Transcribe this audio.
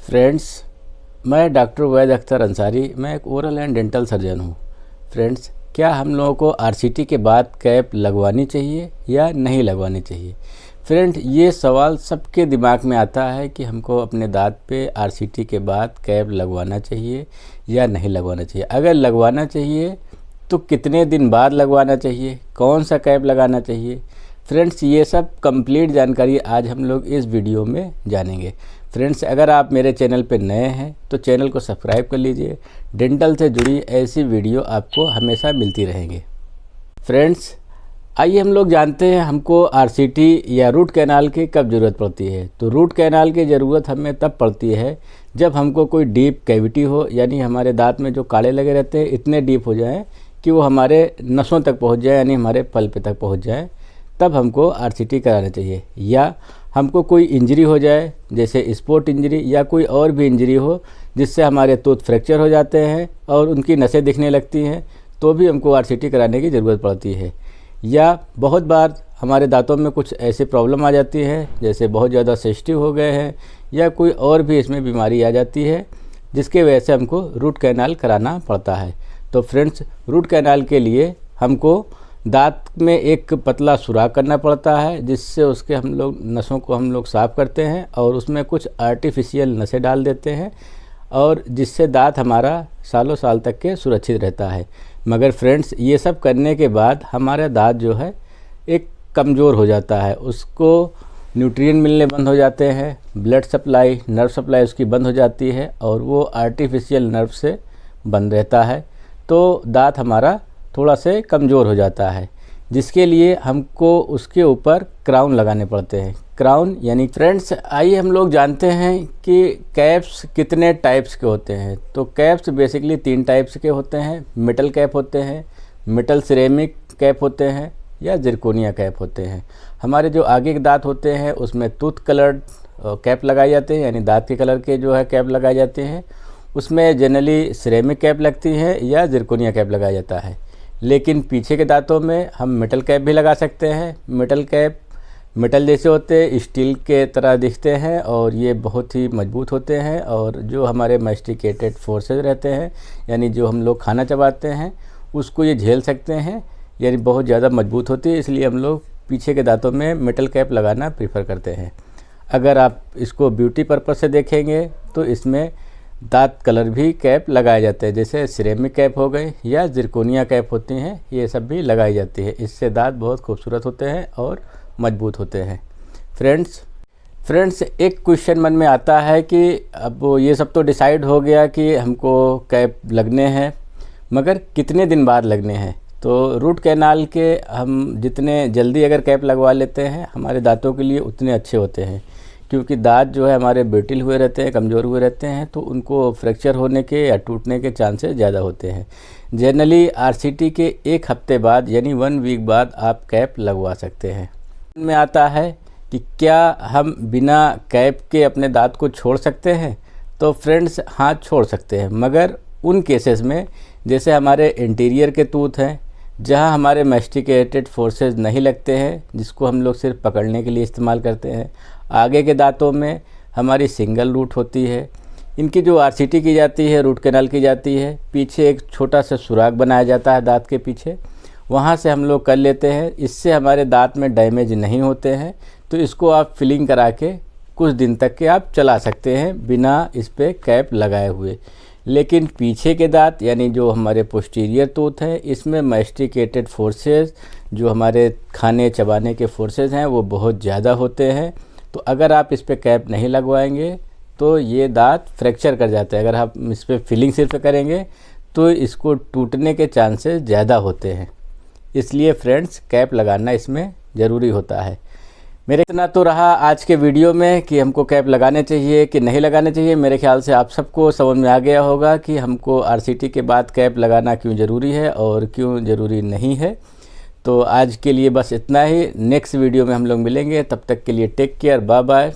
Friends, मैं doctor वैद अख्तर अंसारी, मैं एक ओरल एंड डेंटल सर्जन हूँ। फ्रेंड्स, क्या हम लोगों को आरसीटी के बाद कैप लगवानी चाहिए या नहीं लगवानी चाहिए? फ्रेंड, ये सवाल सबके दिमाग में आता है कि हमको अपने दांत पे आरसीटी के बाद कैप लगवाना चाहिए या नहीं लगवाना चाहिए। अगर लगवाना चाहिए तो कितने दिन बाद लगवाना चाहिए, कौन सा कैप लगाना चाहिए? फ्रेंड्स, ये सब कंप्लीट जानकारी आज हम लोग इस वीडियो में जानेंगे। फ्रेंड्स, अगर आप मेरे चैनल पे नए हैं तो चैनल को सब्सक्राइब कर लीजिए। डेंटल से जुड़ी ऐसी वीडियो आपको हमेशा मिलती रहेंगे। फ्रेंड्स, आइए हम लोग जानते हैं हमको आरसीटी या रूट कैनाल की कब ज़रूरत पड़ती है। तो रूट कैनाल की ज़रूरत हमें तब पड़ती है जब हमको कोई डीप कैविटी हो, यानी हमारे दांत में जो काड़े लगे रहते हैं इतने डीप हो जाएं कि वो हमारे नसों तक पहुंच जाए, यानी हमारे पल्प तक पहुंच जाए, तब हमको आरसीटी कराना चाहिए। या हमको कोई इंजरी हो जाए, जैसे स्पोर्ट इंजरी या कोई और भी इंजरी हो जिससे हमारे टूथ फ्रैक्चर हो जाते हैं और उनकी नसें दिखने लगती हैं, तो भी हमको आरसीटी कराने की ज़रूरत पड़ती है। या बहुत बार हमारे दांतों में कुछ ऐसी प्रॉब्लम आ जाती है, जैसे बहुत ज़्यादा सेंसिटिव हो गए हैं या कोई और भी इसमें बीमारी आ जाती है, जिसके वजह से हमको रूट कैनाल कराना पड़ता है। तो फ्रेंड्स, रूट कैनाल के लिए हमको दांत में एक पतला सुराख करना पड़ता है, जिससे उसके हम लोग नसों को हम लोग साफ़ करते हैं और उसमें कुछ आर्टिफिशियल नसें डाल देते हैं, और जिससे दांत हमारा सालों साल तक के सुरक्षित रहता है। मगर फ्रेंड्स, ये सब करने के बाद हमारा दांत जो है एक कमज़ोर हो जाता है, उसको न्यूट्रिएंट मिलने बंद हो जाते हैं, ब्लड सप्लाई, नर्व सप्लाई उसकी बंद हो जाती है और वो आर्टिफिशियल नर्व से बंद रहता है, तो दांत हमारा थोड़ा से कमज़ोर हो जाता है, जिसके लिए हमको उसके ऊपर क्राउन लगाने पड़ते हैं। क्राउन यानी फ्रेंड्स, आइए हम लोग जानते हैं कि कैप्स कितने टाइप्स के होते हैं। तो कैप्स बेसिकली 3 टाइप्स के होते हैं। मेटल कैप होते हैं, मेटल सिरेमिक कैप होते हैं या जिरकोनिया कैप होते हैं। हमारे जो आगे के दांत होते हैं उसमें टूथ कलर्ड कैप लगाए जाते हैं, यानी दांत के कलर के जो है कैप लगाए जाते हैं। उसमें जनरली सिरेमिक कैप लगती है या जिरकोनिया कैप लगाया जाता है। लेकिन पीछे के दांतों में हम मेटल कैप भी लगा सकते हैं। मेटल कैप मेटल जैसे होते हैं, स्टील के तरह दिखते हैं और ये बहुत ही मजबूत होते हैं, और जो हमारे मैस्टिकेटेड फोर्सेज रहते हैं, यानी जो हम लोग खाना चबाते हैं उसको ये झेल सकते हैं, यानी बहुत ज़्यादा मजबूत होती है। इसलिए हम लोग पीछे के दांतों में मेटल कैप लगाना प्रीफर करते हैं। अगर आप इसको ब्यूटी पर्पज़ से देखेंगे तो इसमें दांत कलर भी कैप लगाए जाते हैं, जैसे सिरेमिक कैप हो गई या जिरकोनिया कैप होती हैं, ये सब भी लगाई जाती है। इससे दांत बहुत खूबसूरत होते हैं और मजबूत होते हैं। फ्रेंड्स, एक क्वेश्चन मन में आता है कि अब ये सब तो डिसाइड हो गया कि हमको कैप लगने हैं, मगर कितने दिन बाद लगने हैं? तो रूट कैनाल के हम जितने जल्दी अगर कैप लगवा लेते हैं हमारे दांतों के लिए उतने अच्छे होते हैं, क्योंकि दांत जो है हमारे ब्रिटल हुए रहते हैं, कमज़ोर हुए रहते हैं, तो उनको फ्रैक्चर होने के या टूटने के चांसेस ज़्यादा होते हैं। जनरली आरसीटी के 1 हफ्ते बाद यानी 1 वीक बाद आप कैप लगवा सकते हैं। में आता है कि क्या हम बिना कैप के अपने दांत को छोड़ सकते हैं? तो फ्रेंड्स, हाँ, छोड़ सकते हैं, मगर उन केसेस में जैसे हमारे इंटीरियर के टूथ हैं, जहाँ हमारे मैस्टिकेटेड फोर्सेस नहीं लगते हैं, जिसको हम लोग सिर्फ पकड़ने के लिए इस्तेमाल करते हैं। आगे के दांतों में हमारी सिंगल रूट होती है, इनकी जो आरसीटी की जाती है, रूट कैनाल की जाती है, पीछे एक छोटा सा सुराख बनाया जाता है दांत के पीछे, वहाँ से हम लोग कर लेते हैं। इससे हमारे दांत में डैमेज नहीं होते हैं, तो इसको आप फिलिंग करा के कुछ दिन तक के आप चला सकते हैं बिना इस पर कैप लगाए हुए। लेकिन पीछे के दांत यानी जो हमारे पोस्टीरियर टूथ है, इसमें मैस्टिकेटेड फोर्सेस, जो हमारे खाने चबाने के फोर्सेस हैं, वो बहुत ज़्यादा होते हैं। तो अगर आप इस पर कैप नहीं लगवाएंगे तो ये दांत फ्रैक्चर कर जाते हैं। अगर आप इस पर फिलिंग सिर्फ करेंगे तो इसको टूटने के चांसेस ज़्यादा होते हैं। इसलिए फ्रेंड्स, कैप लगाना इसमें ज़रूरी होता है। मेरे इतना तो रहा आज के वीडियो में कि हमको कैप लगाने चाहिए कि नहीं लगाने चाहिए। मेरे ख्याल से आप सबको समझ में आ गया होगा कि हमको आरसीटी के बाद कैप लगाना क्यों ज़रूरी है और क्यों ज़रूरी नहीं है। तो आज के लिए बस इतना ही। नेक्स्ट वीडियो में हम लोग मिलेंगे, तब तक के लिए टेक केयर, बाय बाय।